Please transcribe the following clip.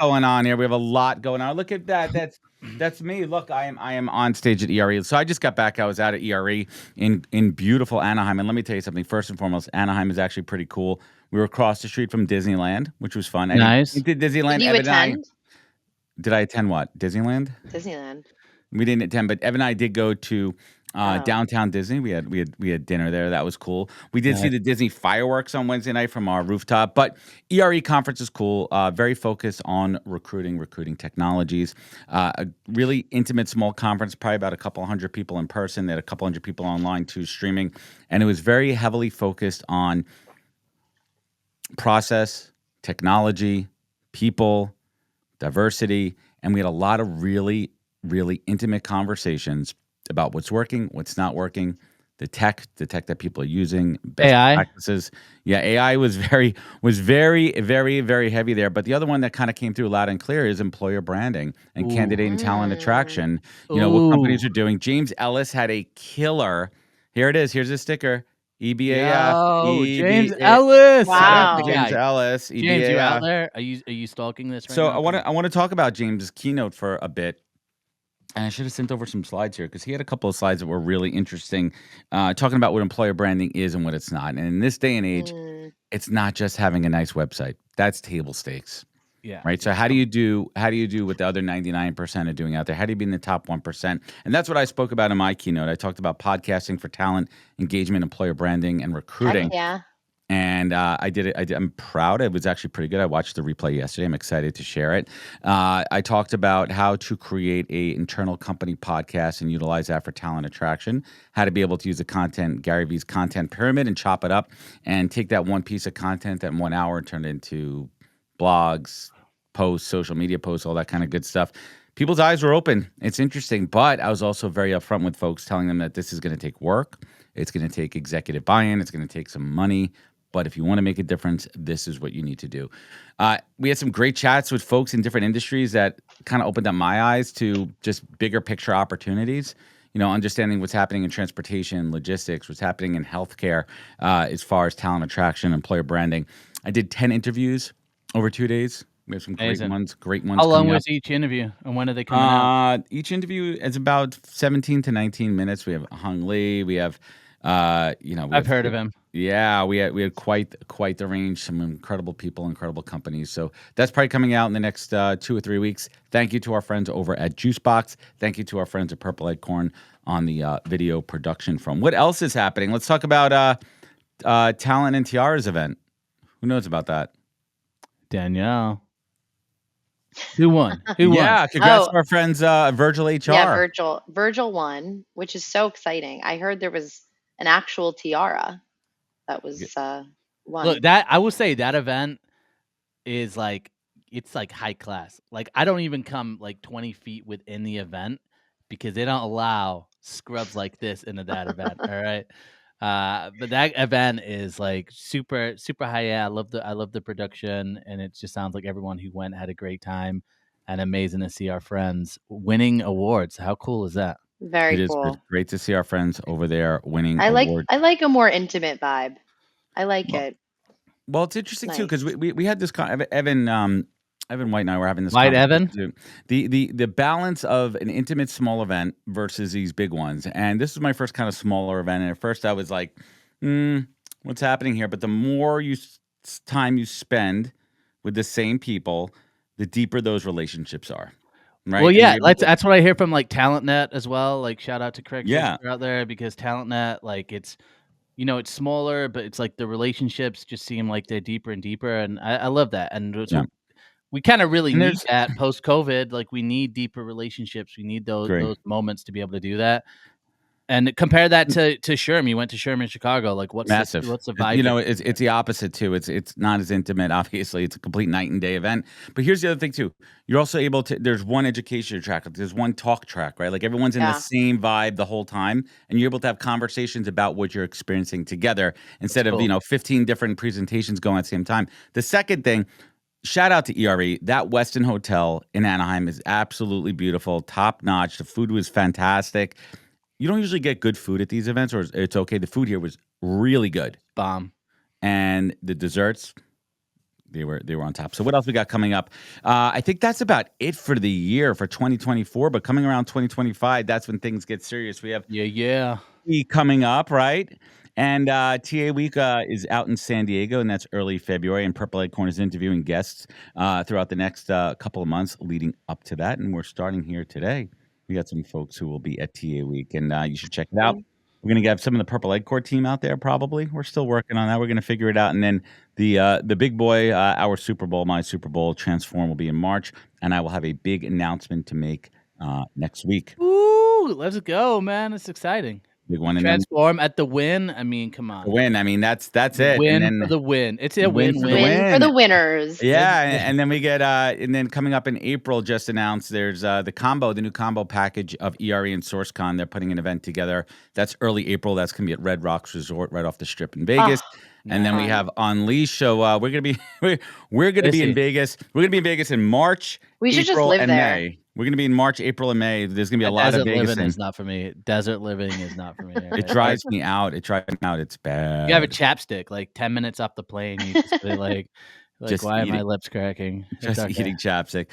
going on here. We have a lot going on. Look at that. That's me. Look, I am on stage at ERE. So I just got back. I was out at ERE in beautiful Anaheim. And let me tell you something. First and foremost, Anaheim is actually pretty cool. We were across the street from Disneyland, which was fun. Nice. Did Disneyland. Did you Evan and I- attend Did I attend what? Disneyland? Disneyland? We didn't attend, but Evan and I did go to Oh. downtown Disney. We had dinner there. That was cool. We did see the Disney fireworks on Wednesday night from our rooftop. But ERE conference is cool. Very focused on recruiting technologies. A really intimate, small conference. Probably about a couple hundred people in person. They had a couple hundred people online too, streaming, and it was very heavily focused on process, technology, people, diversity, and we had a lot of really, really intimate conversations about what's working, what's not working, the tech that people are using, best AI practices. Yeah, AI was very, very, very heavy there. But the other one that kind of came through loud and clear is employer branding and candidate and talent attraction. You know, what companies are doing. James Ellis had a killer. Here it is. Here's a sticker. EBAF. Yo, James Ellis. Wow. Shout out to James Ellis. EBAF. James, you out there? Are you stalking this right So now? I want to talk about James' keynote for a bit. And I should have sent over some slides here because he had a couple of slides that were really interesting, talking about what employer branding is and what it's not. And in this day and age, it's not just having a nice website. That's table stakes. Yeah. Right. So how do you do what the other 99% are doing out there? How do you be in the top 1%? And that's what I spoke about in my keynote. I talked about podcasting for talent, engagement, employer branding, and recruiting. Heck yeah. And I did it. I'm proud. It was actually pretty good. I watched the replay yesterday. I'm excited to share it. I talked about how to create a internal company podcast and utilize that for talent attraction. How to be able to use Gary Vee's content pyramid and chop it up and take that one piece of content that in 1 hour and turn it into blogs, posts, social media posts, all that kind of good stuff. People's eyes were open. It's interesting, but I was also very upfront with folks, telling them that this is going to take work. It's going to take executive buy-in. It's going to take some money. But if you want to make a difference, this is what you need to do. We had some great chats with folks in different industries that kind of opened up my eyes to just bigger picture opportunities. You know, understanding what's happening in transportation, logistics, what's happening in healthcare, as far as talent attraction, employer branding. I did 10 interviews over 2 days. We have some great ones. How long was each interview, and when are they coming out? Each interview is about 17 to 19 minutes. We have Hung Lee. We have, I've heard of him. Yeah, we had quite the range. Some incredible people, incredible companies. So that's probably coming out in the next 2 or 3 weeks. Thank you to our friends over at Juicebox. Thank you to our friends at Purple Acorn on the video production front. What else is happening? Let's talk about Talent and Tiara's event. Who knows about that? Danielle. Who won? Yeah, congrats to our friends Virgil HR. Yeah, Virgil won, which is so exciting. I heard there was an actual tiara that was won. Look, that I will say that event is like, it's like high class. Like, I don't even come like 20 feet within the event because they don't allow scrubs like this into that event. All right. But that event is like super, super high. Yeah, I love the production, and it just sounds like everyone who went had a great time, and amazing to see our friends winning awards. How cool is that? Very cool. It's great to see our friends over there winning awards. I like a more intimate vibe. I like it. Well, it's interesting too because we had this Evan White and I were having this White Evan? The balance of an intimate small event versus these big ones. And this was my first kind of smaller event. And at first I was like, what's happening here? But the more time you spend with the same people, the deeper those relationships are. Right? Well, yeah, that's what I hear from like TalentNet as well. Like, shout out to Craig out there, because TalentNet, like, it's, you know, it's smaller, but it's like the relationships just seem like they're deeper and deeper. And I love that. And we kind of really need that post-COVID. Like, we need deeper relationships. We need those moments to be able to do that. And compare that to Sherm. You went to Sherm in Chicago. Like, what's massive? What's the vibe? You know, it's the opposite too. It's not as intimate. Obviously, it's a complete night and day event. But here's the other thing too. You're also able to. There's one education track. There's one talk track. Right? Like, everyone's in the same vibe the whole time, and you're able to have conversations about what you're experiencing together instead of 15 different presentations going at the same time. The second thing. Shout out to ERE. That Westin Hotel in Anaheim is absolutely beautiful, top notch. The food was fantastic. You don't usually get good food at these events, or it's okay. The food here was really good. Bomb. And the desserts, They were on top. So what else we got coming up? I think that's about it for the year for 2024. But coming around 2025, that's when things get serious. We have Yeah. week coming up, right? And TA Week is out in San Diego, and that's early February. And Purple Acorn is interviewing guests throughout the next couple of months leading up to that. And we're starting here today. We got some folks who will be at TA Week, and you should check it out. We're going to have some of the Purple Acorn team out there, probably. We're still working on that. We're going to figure it out. And then the big boy, our Super Bowl, my Super Bowl Transform will be in March, and I will have a big announcement to make next week. Ooh, let's go, man. It's exciting. Big one, and then Transform at the win. I mean, come on. the win. I mean, that's it. Win And for then the win. It's a win for the win-win. Win for the winners. yeah, and then we get and then coming up in April, just announced there's the new combo package of ERE and SourceCon. They're putting an event together. That's early April. That's gonna be at Red Rocks Resort right off the strip in Vegas. Oh, And then we fun. have Unleash. So we're gonna be we're gonna be in Busy. Vegas. We're gonna be in Vegas in March, We should just April, live and there. May. We're gonna be in March, April, and May. There's gonna be a lot of Desert Vegas. living is not for me. Desert living is not for me. It drives me out. It drives me out. It's bad. You have a chapstick, like 10 minutes off the plane. You just be like Just why are my eating- lips cracking? It's Just okay. eating chapstick.